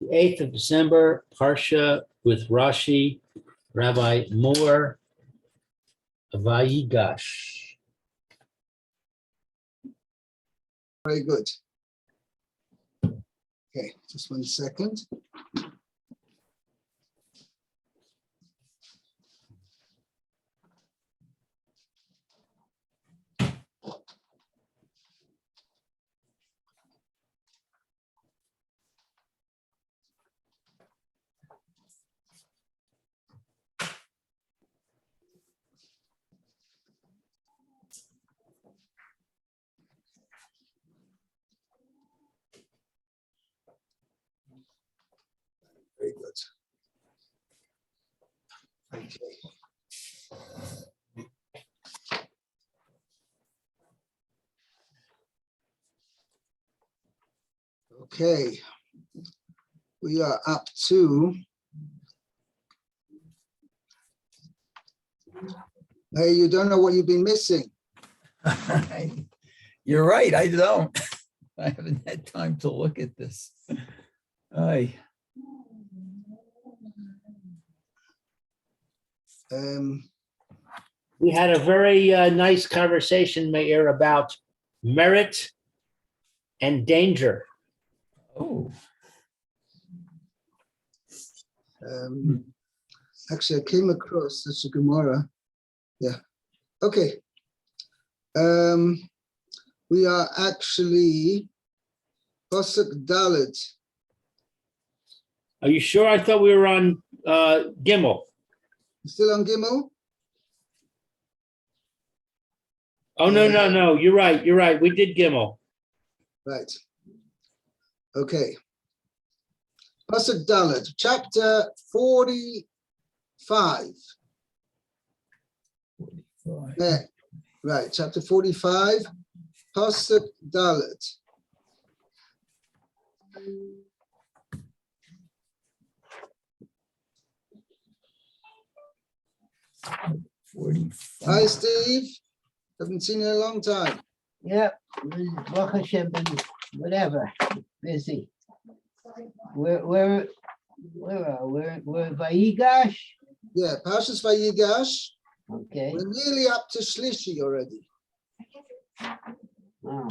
The 8th of December, Parsha with Rashi, Rabbi Moore, Vayigash. Very good. Okay, just 1 second. Very good. Okay. Okay, we are up to hey, you don't know what you've been missing. You're right, I don't. I haven't had time to look at this. Aye. We had a very nice conversation, Meir, about merit and danger. Oh, Actually, I came across such a Gemara. Yeah. Okay. We are actually Pasuk Dalet. Are you sure? I thought we were on Gimel. Still on Gimel? Oh, no. You're right. We did Gimel. Right. Okay. Pasuk Dalet, chapter 45. 45. Yeah. Right, chapter 45, Pasuk Dalet. Hi, Steve. Haven't seen you in a long time. Yep, Baruch Hashem, whatever, busy. We're Vayigash. Yeah, Parshas Vayigash. Okay. We're nearly up to Shlishi already. Oh,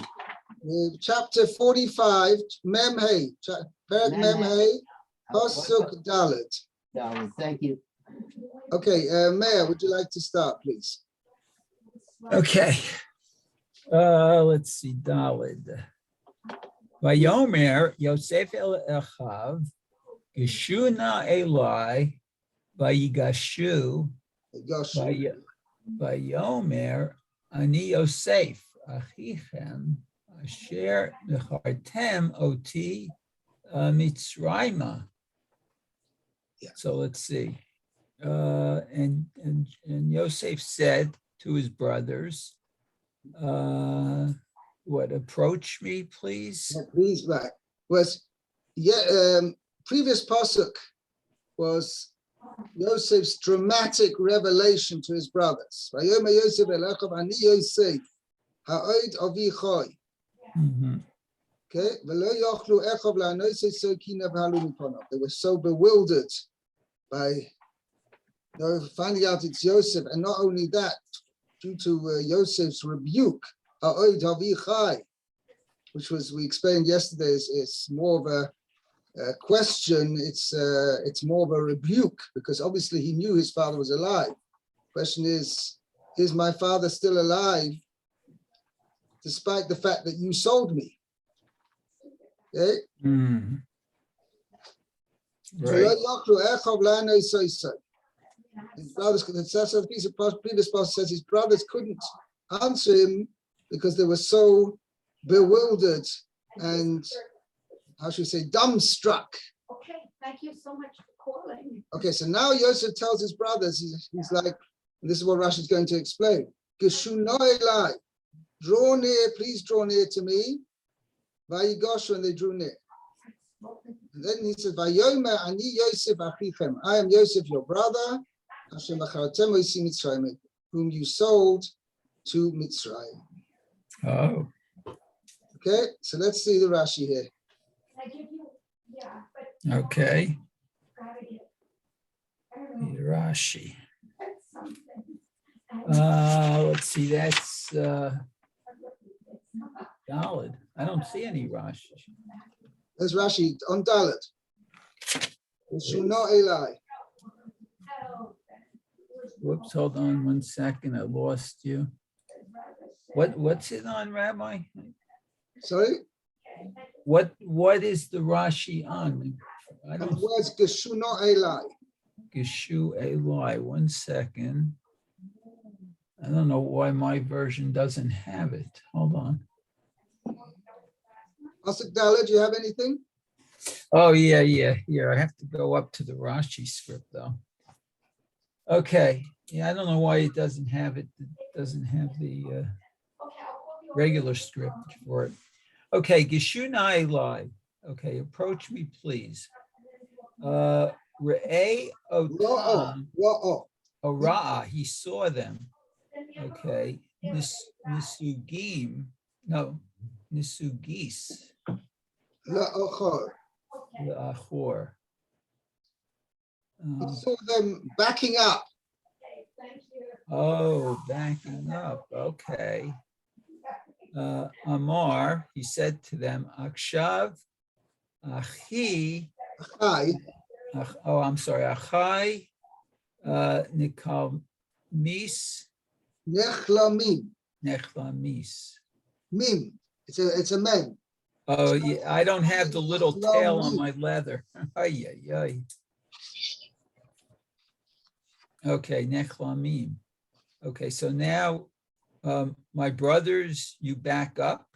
Chapter 45, Mem Hey, Perek Mem Hey, Pasuk Dalet. darling, thank you. Okay, Meir, would you like to start, please? Okay. Let's see, Dalid. Vayomer Yosef el Echav, Yeshuna Elai, Vayigashu, Gosh. Vayomer Ani Yosef, Achichem, Asher Nechartem Oti Mitzrayma. Yeah. So let's see. And Yosef said to his brothers, what, approach me, please? Yeah, please, right. Previous pasuk was Yosef's dramatic revelation to his brothers. Vayomer Yosef el Echav ani Yosef ha'od avi choy. Mhm. Okay, v'lo yochlu Echav la'anosei so ki nevhalu miponav. They were so bewildered by finding out it's Yosef, and not only that, due to Yosef's rebuke, ha'od avi chai, which was, we explained yesterday, is more of a question. It's more of a rebuke, because obviously he knew his father was alive. Question is my father still alive, despite the fact that you sold me? Okay. Mm. Right. His brothers, that's a piece of previous passage says his brothers couldn't answer him because they were so bewildered and, how should we say, dumbstruck. Okay, thank you so much for calling. Okay, so now Yosef tells his brothers, he's like, and this is what Rashi is going to explain. Geshuno elai, draw near, please draw near to me. Vayigash, when they drew near. And then he says, Vayomer ani Yosef achichem, I am Yosef, your brother, Hashem achartem oisi Mitzrayim, whom you sold to Mitzrayim. Oh. Okay, so let's see the Rashi here. I give you, yeah, but Okay. Rashi. Let's see, that's Dalet. I don't see any Rashi. There's Rashi on Dalet. Shuno Eli. Whoops, hold on 1 second. I lost you. What's it on, Rabbi? Sorry? What is the Rashi on? I And the don't words Geshuno Eli. Geshu Eloi. 1 second. I don't know why my version doesn't have it. Hold on. Pasuk Dalet, do you have anything? Oh, yeah. Here, I have to go up to the Rashi script, though. Okay. Yeah, I don't know why it doesn't have it. It doesn't have the regular script for it. Okay, Geshuna Eli. Okay, approach me, please. Re'eh Otam. Ra'o. Ora, he saw them. Okay. Nisugim. No, Nisugis. La'ochor. L'achor. He saw them backing up. Oh, backing up. Okay. Amar, he said to them, Akshav, Achi, Achai. I'm sorry, Achai, Nikal Mis, Nechlamim. Nechlamis. Mim. It's a mem. Oh, yeah, I don't have the little tail on my leather. Ay, ay, ay. Okay, Nechlamim. Okay, so now, my brothers, you back up.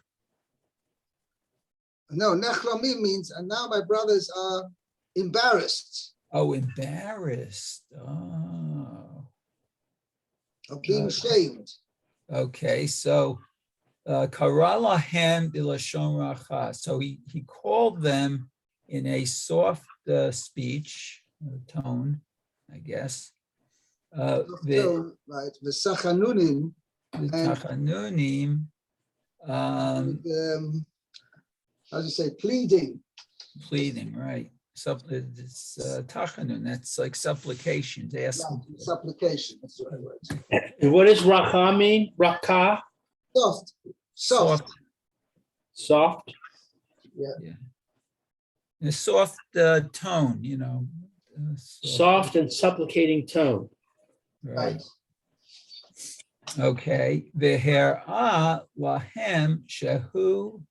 No, Nechlamim means, and now my brothers are embarrassed Oh, embarrassed. Oh, of being shamed. okay. So, Karalahem Bilashon Racha. So he called them in a soft speech tone, I guess. So, right, the Sachanunim, Tachanunim. how do you say, pleading. Pleading, right? It's Tachanun. That's like supplications. Asking. Supplication. That's the right word. And what does Racha mean? Racha, Soft. soft. A soft tone, Soft and supplicating tone. Right. Okay. Veher'a lahem shehu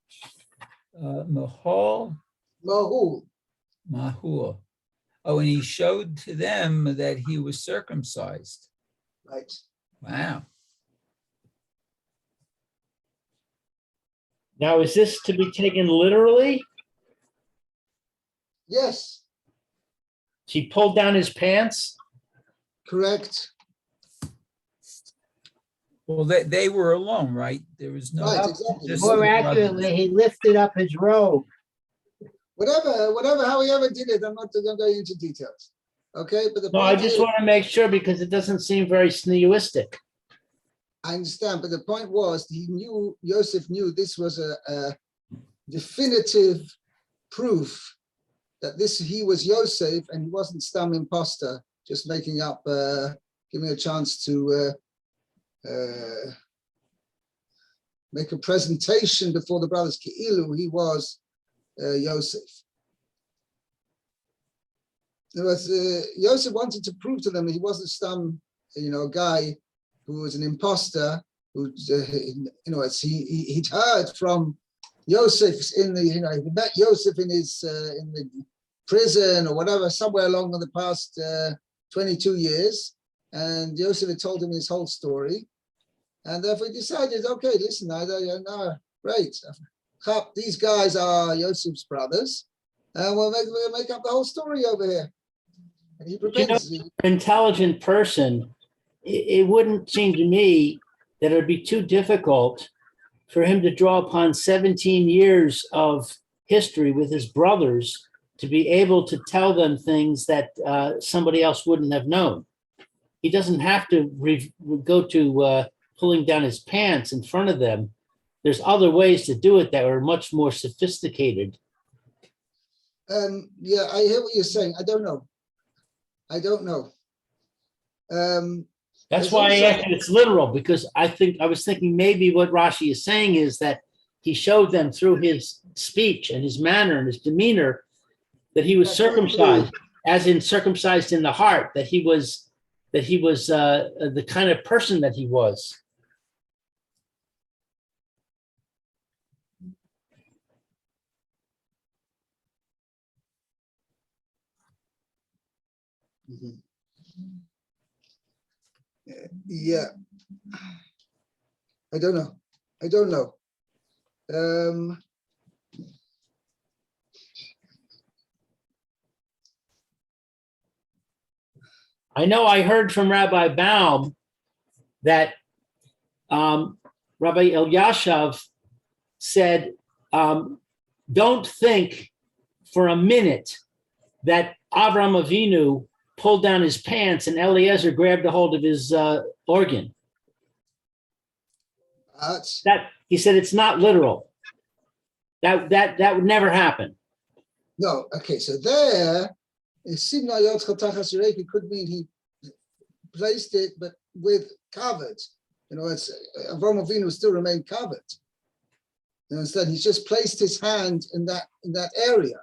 mahol mahul. Oh, and he showed to them that he was circumcised. Right. Wow. Now, is this to be taken literally? Yes, He pulled down his pants? correct. Well, they were alone, right? There was no. Right, exactly. just More the brothers. accurately, he lifted up his robe. Whatever, how he ever did it, I'm not going into details. Okay, but the No, I point just is, want to make sure because it doesn't seem very snooistic. I understand, but the point was, Yosef knew this was a definitive proof that he was Yosef and he wasn't some imposter, just making up, giving a chance to make a presentation before the brothers. Ki'ilu, he was Yosef. Yosef wanted to prove to them that he wasn't some, guy who was an imposter. Who, he'd heard from Yosef he met Yosef in the prison or whatever, somewhere along in the past 22 years, and Yosef had told him his whole story, and therefore he decided, okay, listen, great, these guys are Yosef's brothers, and we'll make up the whole story over here. And he prevents An intelligent person, it wouldn't seem to me that it would be too difficult for him to draw upon 17 years of history with his brothers to be able to tell them things that somebody else wouldn't have known. He doesn't have to go to pulling down his pants in front of them. There's other ways to do it that are much more sophisticated. Yeah, I hear what you're saying. I don't know. That's There's why I also- asked if it's literal, because I was thinking maybe what Rashi is saying is that he showed them through his speech and his manner and his demeanor that he was That's circumcised, as in circumcised in the heart, that he was the kind of person that he was. Mhm. Yeah. I don't know. I know I heard from Rabbi Baum that Rabbi Elyashav said, don't think for a minute that Avram Avinu pulled down his pants and Eliezer grabbed a hold of his organ. That he said it's not literal. That would never happen. No, okay, so there, Simna Yod Chatachas Reiki could mean he placed it, but with covered. It's Avram Avinu still remained covered. Instead, he's just placed his hand in that area.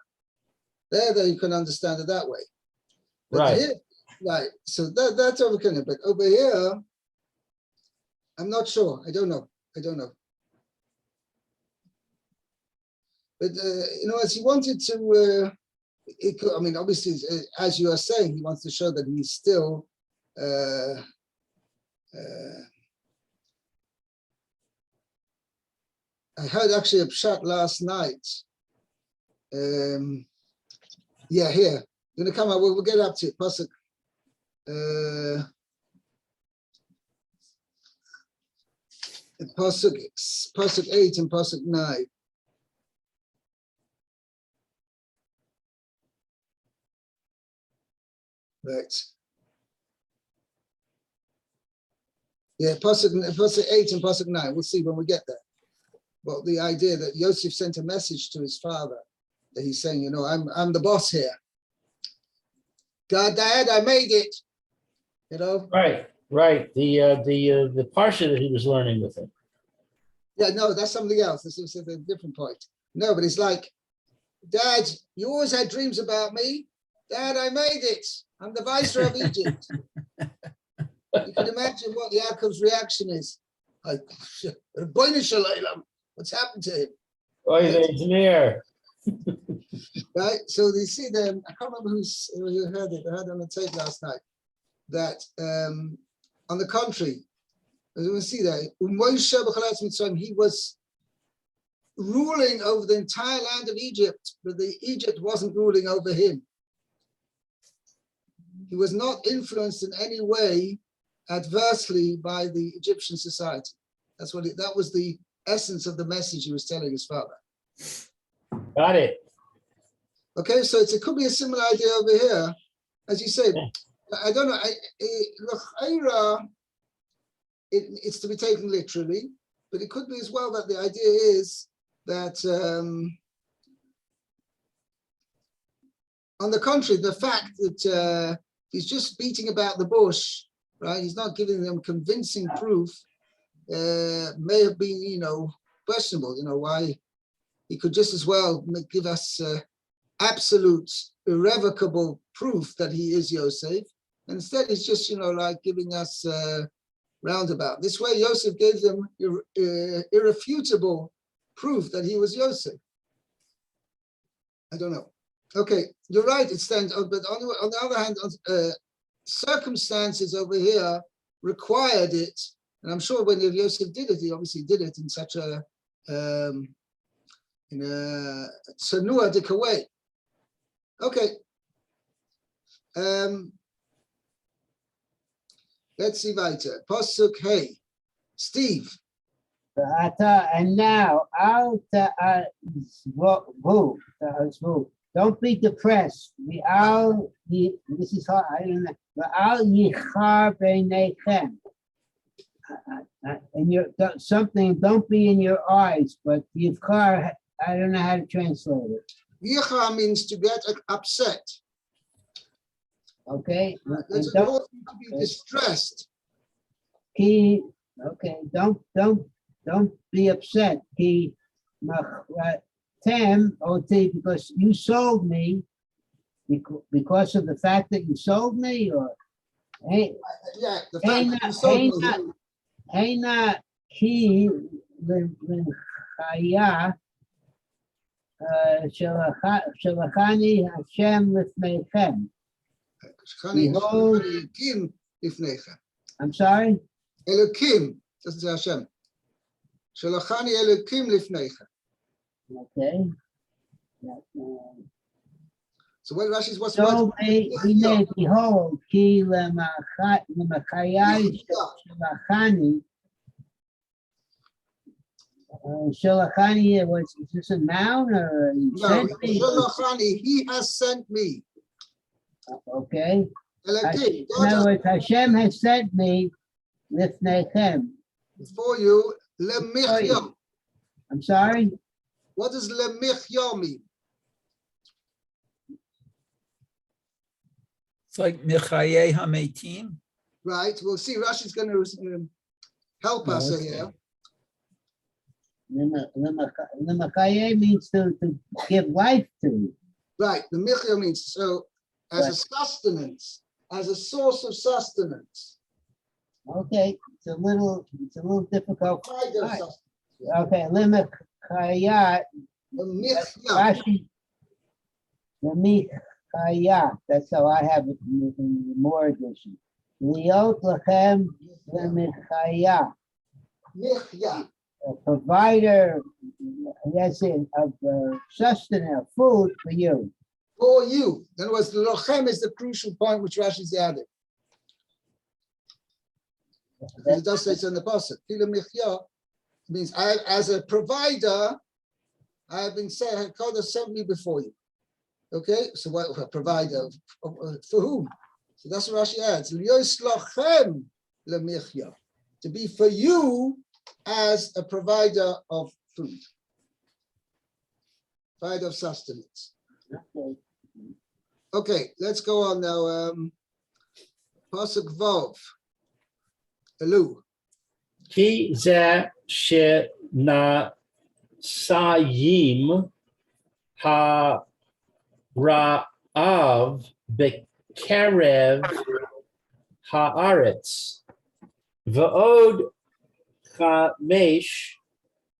There you can understand it that way. But Right. Here, right. So that's overcoming. But over here, I'm not sure. I don't know. But as he wanted to, obviously, as you are saying, he wants to show that he's still. I heard actually a pshat last night. Yeah, here. I'm going to come up. We'll get up to it. Pasuk. Pasuk 8 and Pasuk 9. Right. Yeah, Pasuk 8 and Pasuk 9. We'll see when we get there. Well, the idea that Yosef sent a message to his father that he's saying, I'm the boss here. God, Dad, I made it. Right. The Parsha that he was learning with him. Yeah, no, that's something else. This is a different point. No, but it's like, Dad, you always had dreams about me. Dad, I made it. I'm the viceroy of Egypt. You can imagine what Yaakov's reaction is. Like, what's happened to him? Right? So they see them. I can't remember who heard it. I heard it on the tape last night. That on the contrary, as we see that, he was ruling over the entire land of Egypt, but Egypt wasn't ruling over him. He was not influenced in any way adversely by the Egyptian society. That was the essence of the message he was telling his father. Got it. Okay, so it could be a similar idea over here, as you said. I don't know. It's to be taken literally, but it could be as well that the idea is that, on the contrary, the fact that he's just beating about the bush, right? He's not giving them convincing proof. May have been, questionable. Why he could just as well give us absolute, irrevocable proof that he is Yosef. Instead, he's just, like giving us roundabout. This way, Yosef gave them irrefutable proof that he was Yosef. I don't know. Okay, you're right. It stands, but on the other hand, circumstances over here required it, and I'm sure when Yosef did it, he obviously did it in such a tzanuadik way. Okay. Let's see weiter. Pasuk Hey. Steve. And now, don't be depressed. This is hard. I don't know. And don't be in your eyes, but yivchar, I don't know how to translate it. Yicha means to get upset. Okay. There's And a cause to be distressed. Ki, okay, don't be upset. Ki machratem oti, because you sold me, because of the fact that you sold me, or hey, Yeah, the fact that you sold me. Heina ki l'chaya shalachani Hashem lifneichem. Behold- Elokim lifneicha. I'm sorry? Elokim, doesn't say Hashem. Shalachani Elokim lifneicha. Okay. So what Rashi's what's So he may behold ki lemachayai shalachani. Shalachani, is this a noun or he No, sent me? Shalachani, he has sent me. Okay. Elokim, In other words, Hashem has sent me lifnechem. before you, lemichya. I'm sorry? What does lemichya mean? It's like Michaye Hametim. Right, we'll see. Rashi's going to help us here. Lemachaye means to give life to. Right, the michya means so as a sustenance, as a source of sustenance. Okay, it's a little difficult. Kind of Right. sustenance. Okay, lemachaya, The michya. Rashi, lemichaya, that's how I have it in the more edition. Liot lachem lemichaya, Michya. a provider, that's it, of sustenance, food for you. For you. In other words, the lochem is the crucial point which Rashi's added. Because it does say so in the Parsha. Kila michya means I, as a provider, I have been saying, God has sent me before you. Okay, so what a provider for whom? So that's what Rashi adds. Lios lochem lemichya, to be for you as a provider of food, provider of sustenance. Okay. Okay, let's go on now. Pasuk Vov. Elu. Ki ze she na sayim ha ra'av bekerev haaretz v'od chamesh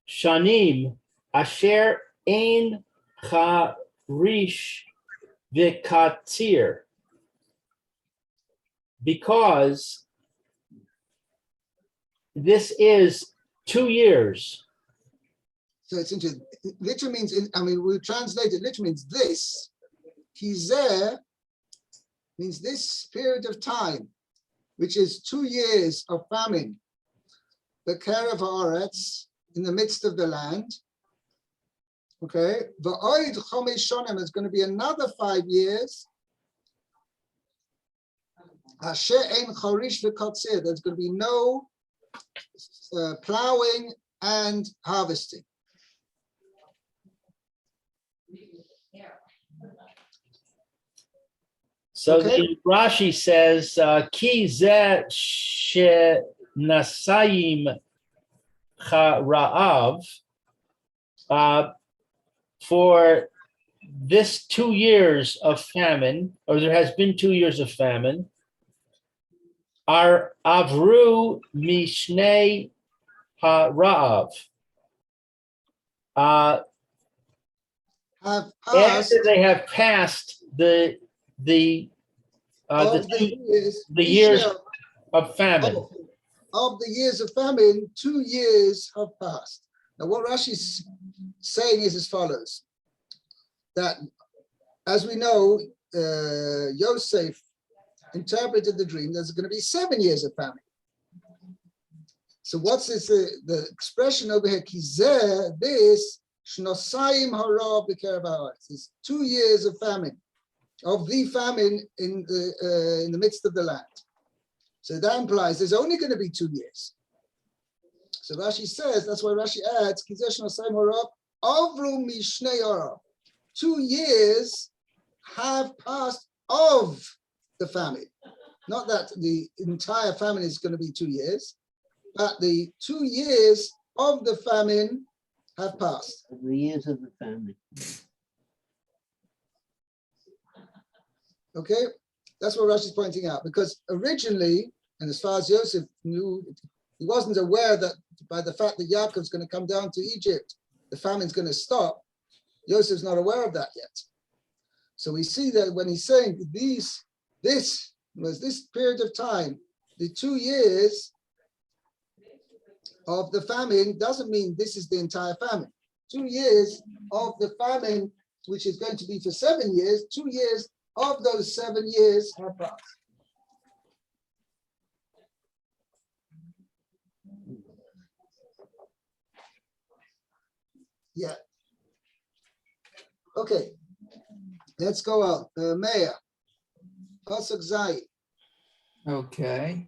shanim asher ein charish v'katzir, because this is 2 years. So it's interesting. Literally means, I mean, we translate it, literally means this. Kizeh means this period of time, which is 2 years of famine. The care of Haaretz, in the midst of the land. Okay. The Oid Chomesh Shonim is going to be another 5 years. Asher ein charish v'katzir. There's going to be no plowing and harvesting. So Okay. the Rashi says, Ki ze she nasayim ra'av, for this 2 years of famine, or there has been 2 years of famine, are avru mishnei ha'ra'av. Have After passed they have passed the of the years of famine. Of the years of famine, 2 years have passed. Now, what Rashi's saying is as follows: that, as we know, Yosef interpreted the dream. There's going to be 7 years of famine. So, what's this? The expression over here, kizeh, this shnosayim hara b'kerev haaretz. It's 2 years of famine, of the famine in the midst of the land. So that implies there's only going to be 2 years. So Rashi says, that's why Rashi adds, Kizeh shnosayim hara avru mishnei hara. 2 years have passed of the famine. Not that the entire famine is going to be 2 years, but the 2 years of the famine have passed. The years of the famine. Okay, that's what Rashi is pointing out, because originally, and as far as Joseph knew, he wasn't aware that by the fact that Yaakov's going to come down to Egypt, the famine's going to stop. Joseph's not aware of that yet. So we see that when he's saying this was this period of time, the 2 years of the famine doesn't mean this is the entire famine. 2 years of the famine, which is going to be for 7 years, 2 years of those 7 years have passed. Yeah. Okay. Let's go on. Meir. Pasuk Zayin. Okay.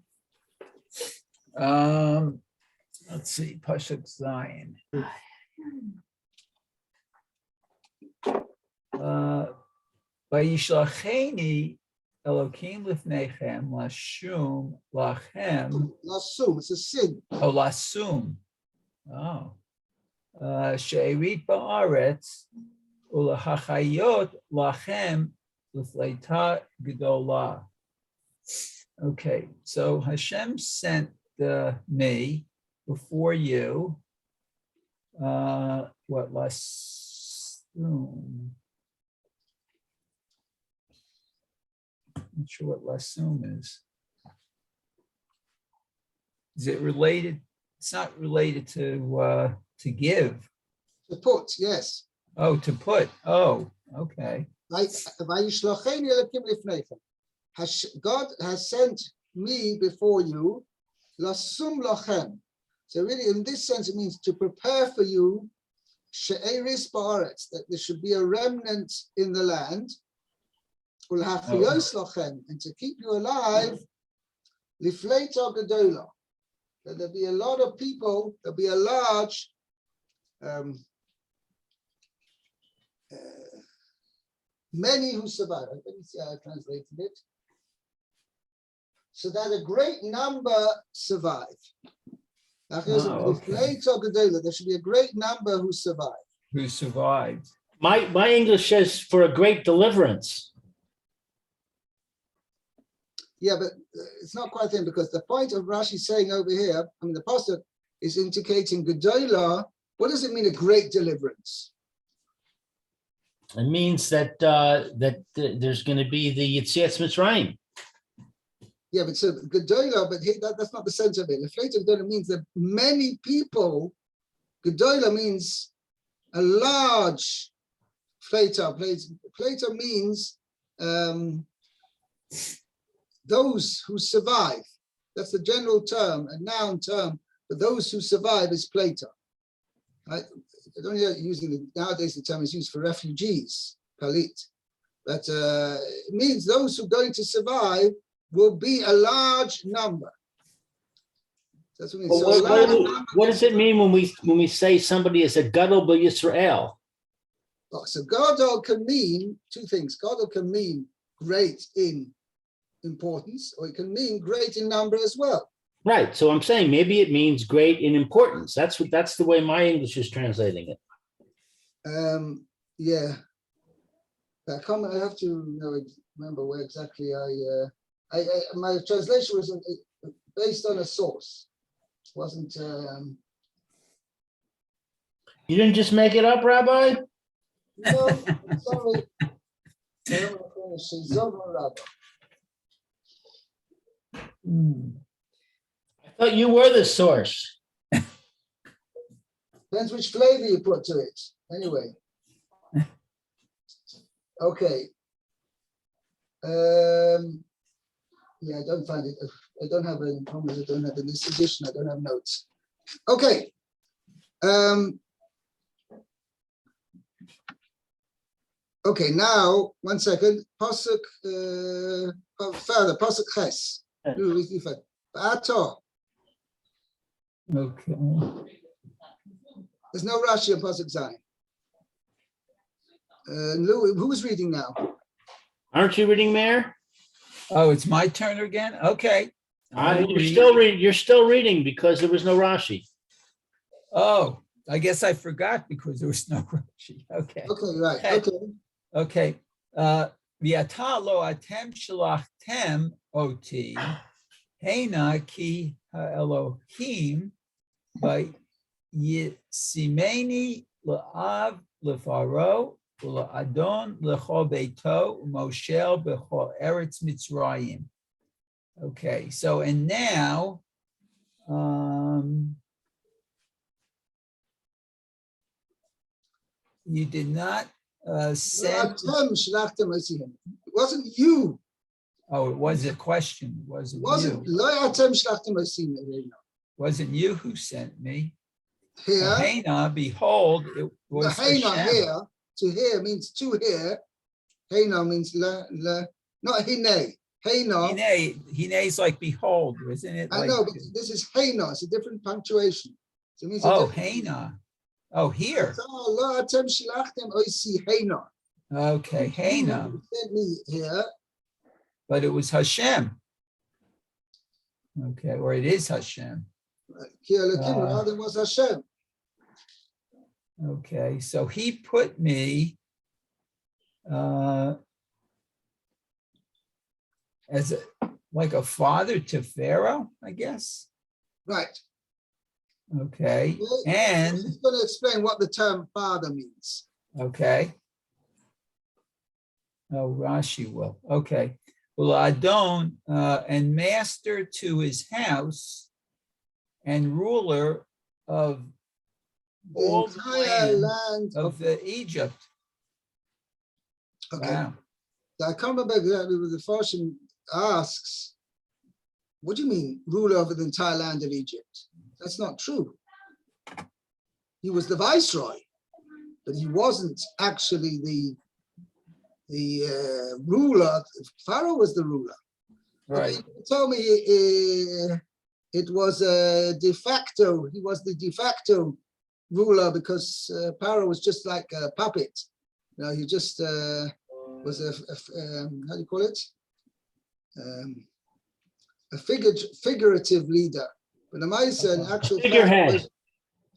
Let's see, Pasuk Zayin. Vayishlacheni Elokim lifnechem lashum lachem. Lasum, it's a sin. Oh, lasum. Oh. She'erit ba'aretz ulahachayot lachem l'fleita gedola. Okay, so Hashem sent me before you. What lasum? Not sure what lasum is. Is it related? It's not related to give. To put, yes. Oh, to put. Oh, okay. Vayishlacheni Elokim lifnechem. God has sent me before you, lasum lachem. So really, in this sense, it means to prepare for you, she'eris ba'aretz, that there should be a remnant in the land, ulhachiyos lachem, and to keep you alive, lifleita gedola, that there'll be a lot of people, there'll be a large many who survive. Let me see how I translated it. So that a great number survive. Okay. There should be a great number who survive. Who survived? My English says for a great deliverance. Yeah, but it's not quite the same, because the point of Rashi saying over here, I mean, the pasuk is indicating Gedolah. What does it mean, a great deliverance? It means that there's going to be the Yetzias Mitzrayim. Yeah, but so Gedolah, but that's not the sense of it. Lefleita Gedolah means that many people. Gedolah means a large Fleita. Fleita means those who survive. That's the general term, a noun term, but those who survive is Fleita. I don't hear using nowadays the term is used for refugees, Palit. But it means those who are going to survive will be a large number. That's what it means. Well, what does it mean when we say somebody is a gadol b'Yisrael? Oh, so gadol can mean two things. Gadol can mean great in importance, or it can mean great in number as well. Right. So I'm saying maybe it means great in importance. That's the way my English is translating it. Yeah. I have to remember where exactly my translation was based on a source. It wasn't. You didn't just make it up, Rabbi? No, sorry. I thought you were the source. Depends which flavor you put to it. Anyway. Okay. Yeah, I don't find it. I don't have any problems. I don't have in this edition. I don't have notes. Okay. Okay, now 1 second. Pasuk further. Pasuk ches. Ato. Okay. There's no Rashi on Pasuk Zayin. Lou, who's reading now? Aren't you reading, Mayor? Oh, it's my turn again? Okay. I will read. You're still reading because there was no Rashi. Oh, I guess I forgot because there was no Rashi. Okay. Okay, right. Okay. Okay. Okay. V'ata lo atem shalachtem oti heina ki ha'elohim v'yisimeni la'av lefaro u'la'adon l'chol beito u'moshel b'chol eretz Mitzrayim. Okay, so and now you did not send. It wasn't you. Oh, it was a question. It wasn't Wasn't you. Wasn't you who sent me. here. Hena, behold, it The was Hena Hashem. here, to hear means to hear. Hena means not Hine. Hena. Hine is like behold, isn't it? I Like, know, but this is Hena. It's a different punctuation. So it means oh, Hena. Oh, here. Okay, Hena. Sent me here. But it was Hashem. Okay, or it is Hashem. Rather was Hashem. Okay, so he put me as like a father to Pharaoh, I guess. Right. Okay, Well, and he's going to explain what the term father means. okay. Oh, Rashi will. Okay. Well, Adon and master to his house and ruler of The all the entire land land of Egypt. Okay. Wow. I can't remember exactly what the Parsha asks. What do you mean, ruler over the entire land of Egypt? That's not true. He was the viceroy, but he wasn't actually the ruler. Pharaoh was the ruler. Right. Okay, you told me it was a de facto. He was the de facto ruler because Pharaoh was just like a puppet. You know, he just was how do you call it? A figurative leader. But the Maisa, an actual Figurehead.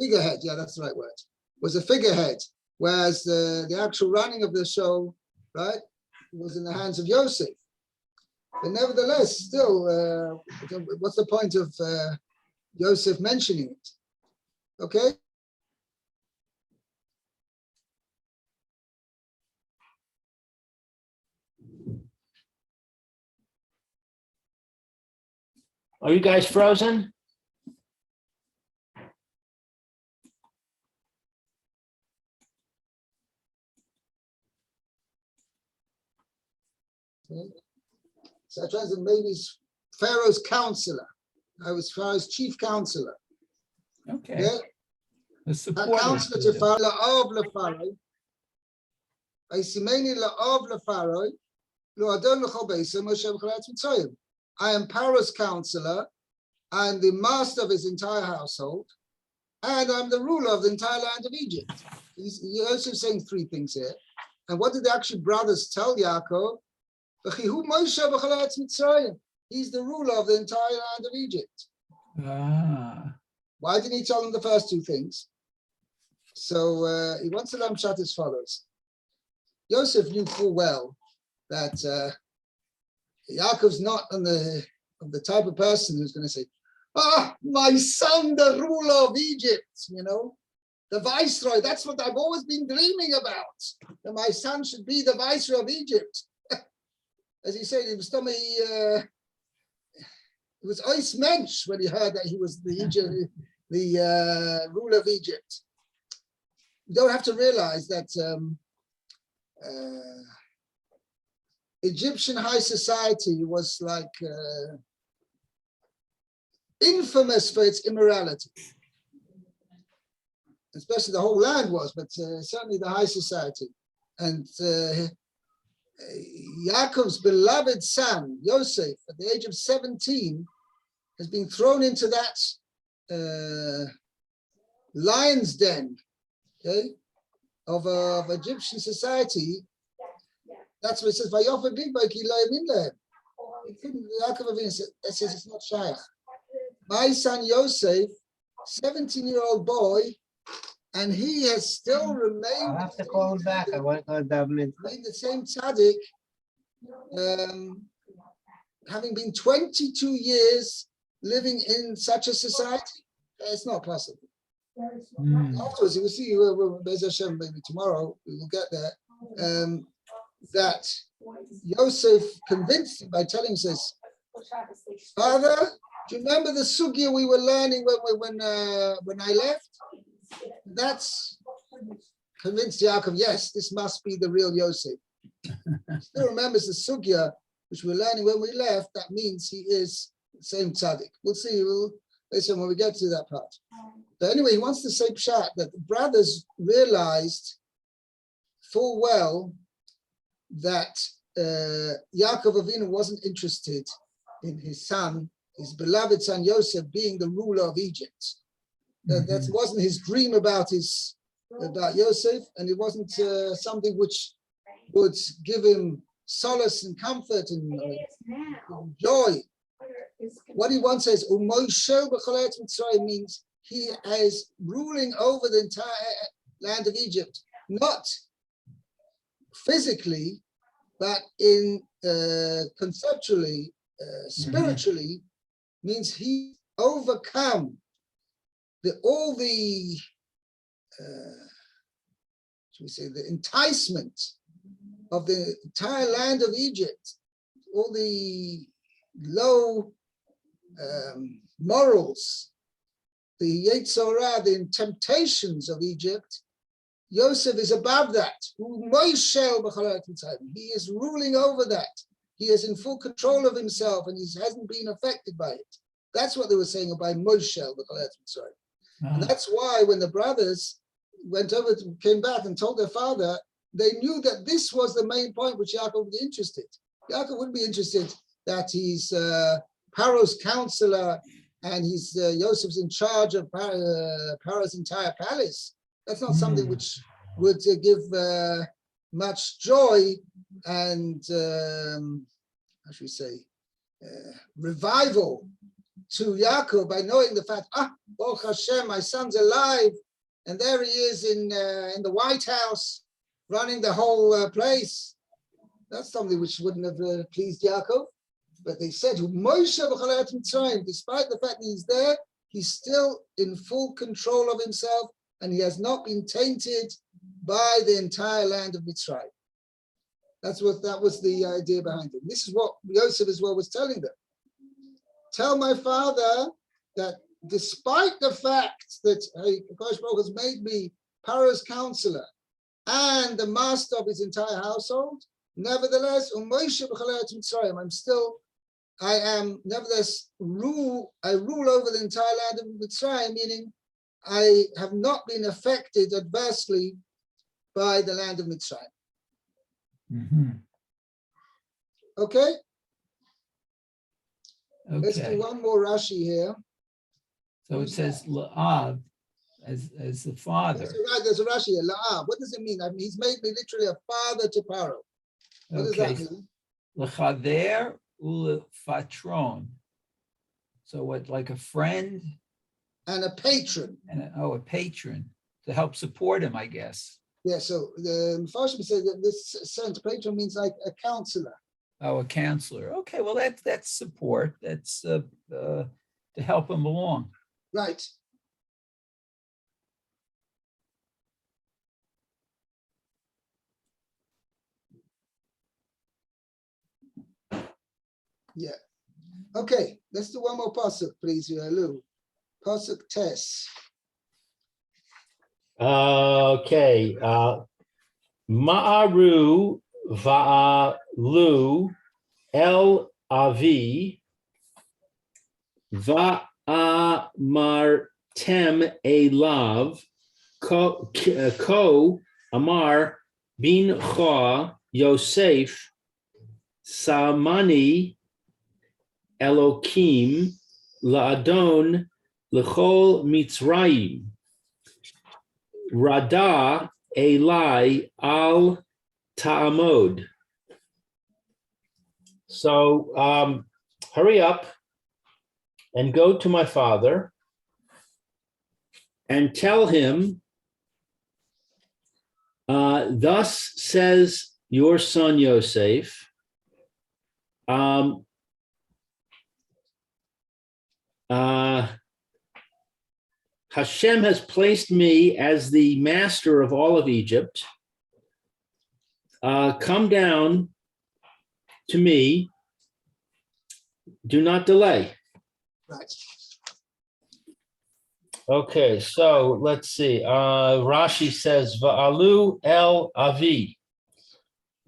figurehead, yeah, that's the right word, was a figurehead, whereas the actual running of the show, right, was in the hands of Yosef. But nevertheless, still, what's the point of Yosef mentioning it? Okay? Are you guys frozen? So I translate maybe Pharaoh's counselor. I was Pharaoh's chief counselor. Okay. Yeah? The A support. counselor to Pharaoh, la'ov leFaroi. V'yisimeni la'ov leFaroi, lo adon l'chol beisa Moshe b'chalatz Mitzrayim. I am Pharaoh's counselor. I'm the master of his entire household, and I'm the ruler of the entire land of Egypt. He's also saying three things here. And what did the actual brothers tell Yaakov? He's the ruler of the entire land of Egypt. Ah. Why didn't he tell them the first two things? So he wants to lamshat as follows. Yosef knew full well that Yaakov's not on the type of person who's going to say, my son, the ruler of Egypt, you know, the viceroy. That's what I've always been dreaming about, that my son should be the viceroy of Egypt. As he said, it was ois mensch when he heard that he was the ruler of Egypt. You don't have to realize that Egyptian high society was like infamous for its immorality. Especially the whole land was, but certainly the high society. And Yaakov's beloved son, Yosef, at the age of 17, has been thrown into that lion's den, okay, of Egyptian society. That's what it says. Vayofer bigbo ki lo yamin lehem. He couldn't. Yaakov Avinu says it's not shaykh. My son Yosef, 17-year-old boy, and he has still remained. I'll have to call him back. I want to call David. Remained the same tzaddik, having been 22 years living in such a society. It's not possible. Afterwards, you will see, Be'ez Hashem, maybe tomorrow, we will get there, that Yosef convinced him by telling him, says, Father, do you remember the sugya we were learning when I left? That's convinced Yaakov, yes, this must be the real Yosef. Still remembers the sugya which we're learning when we left. That means he is the same tzaddik. We'll see. Listen when we get to that part. But anyway, he wants to say pshat that the brothers realized full well that Yaakov Avinu wasn't interested in his son, his beloved son Yosef, being the ruler of Egypt. That wasn't his dream about Yosef, and it wasn't something which would give him solace and comfort and joy. What he wants says, means he is ruling over the entire land of Egypt, not physically, but in conceptually, spiritually, means he overcome all the should we say the enticement of the entire land of Egypt, all the low morals, the Yetzirah, the temptations of Egypt. Yosef is above that. He is ruling over that. He is in full control of himself, and he hasn't been affected by it. That's what they were saying about Moshe. And that's why when the brothers came back and told their father, they knew that this was the main point which Yaakov would be interested. Yaakov wouldn't be interested that he's Paro's counselor and he's Yosef's in charge of Paro's entire palace. That's not something which would give much joy and, how should we say, revival to Yaakov by knowing the fact, Baruch Hashem, my son's alive, and there he is in the White House, running the whole place. That's something which wouldn't have pleased Yaakov. But they said, Moshe, despite the fact that he's there, he's still in full control of himself, and he has not been tainted by the entire land of Mitzrayim. That was the idea behind it. This is what Yosef as well was telling them. Tell my father that despite the fact that Kodesh Baruch has made me Paro's counselor and the master of his entire household, nevertheless, I am nevertheless I rule over the entire land of Mitzrayim, meaning I have not been affected adversely by the land of Mitzrayim. Okay? Let's do one more Rashi here. So it says La'av as the father. There's a Rashi here, La'av. What does it mean? I mean, he's made me literally a father to Paro. What does that mean? L'chader u'lefatron. So what, like a friend? And a patron. And a patron to help support him, I guess. Yeah, so the Mepharshim said that this sentence, patron, means like a counselor. Oh, a counselor. Okay, well, that's support. That's to help him along. Right. Yeah. Okay, let's do one more pasuk, please, Lou. Pasuk Tes. Okay. Ma'aru va'alu el avi va'amartem elav ko amar bin cha Yosef samani Elokim la'adon l'chol Mitzrayim Rada Elai al ta'amod. So hurry up and go to my father and tell him, thus says your son Yosef, Hashem has placed me as the master of all of Egypt. Come down to me. Do not delay. Right. Okay, so let's see. Rashi says, Va'alu el avi.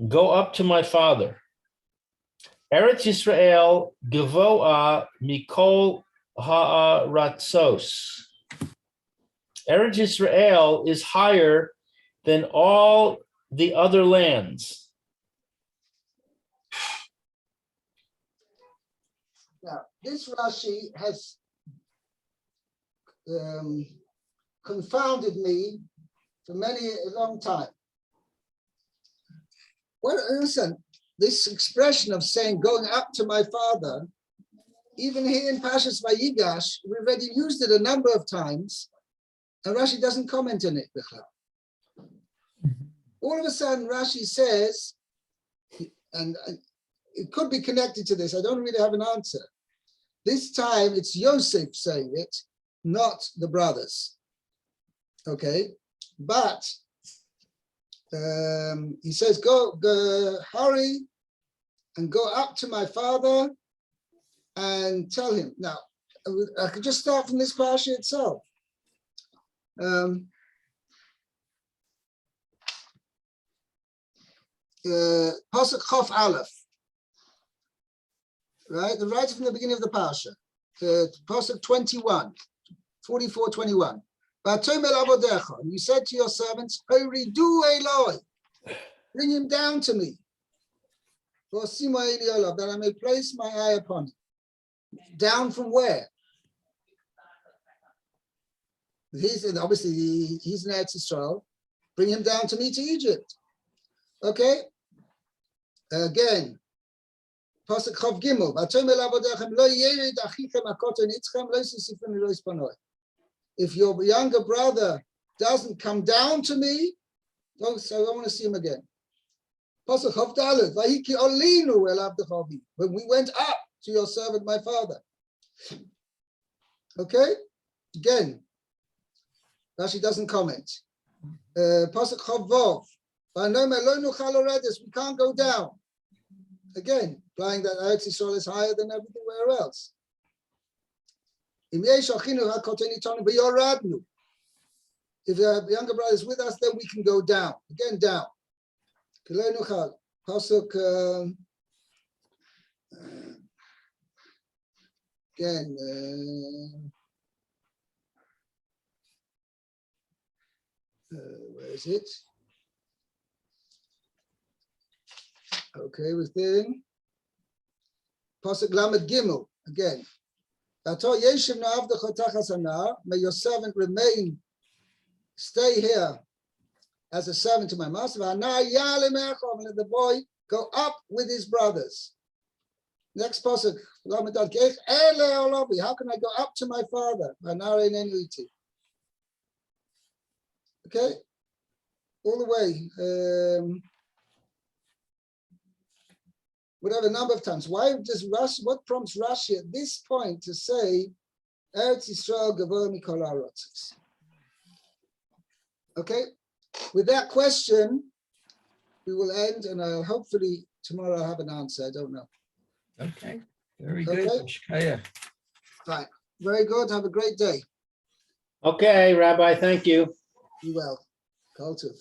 Go up to my father. Eretz Yisrael gevoa mikol ha'aratzos. Eretz Yisrael is higher than all the other lands. Now, this Rashi has confounded me for a long time. Well, listen, this expression of saying going up to my father, even here in Parshas Vayigash, we've already used it a number of times, and Rashi doesn't comment on it. All of a sudden, Rashi says, and it could be connected to this, I don't really have an answer. This time it's Yosef saying it, not the brothers. Okay, but he says, go, hurry and go up to my father and tell him. Now, I could just start from this parsha itself. Pasuk Chof Aleph, right? Right from the beginning of the parsha, Pasuk 21, 44:21. And you said to your servants, "Horidu Eloi, bring him down to me, that I may place my eye upon him." Down from where? He's in Eretz Yisrael. Bring him down to me to Egypt. Okay. Again, Pasuk Chav Gimel. If your younger brother doesn't come down to me, so I want to see him again. Pasuk Chav Dalet. When we went up to your servant, my father. Okay. Again, Rashi doesn't comment. Pasuk Chav Vav. We can't go down. Again, implying that Eretz Yisrael is higher than everywhere else. If the younger brother is with us, then we can go down. Again, down. Pasuk, again, where is it? Okay, within Pasuk Lamed Gimel again. May your servant stay here as a servant to my master. And let the boy go up with his brothers. Next Pasuk, how can I go up to my father? Okay, all the way. Whatever number of times. Why does Rashi? What prompts Rashi at this point to say Eretz Yisrael Gavoa Mikol Ha'aratzos? Okay, with that question, we will end, and I'll hopefully tomorrow I'll have an answer. I don't know. Okay, very good. Okay. Fine, very good. Have a great day. Okay, Rabbi, thank you. Be well. Kol Tov.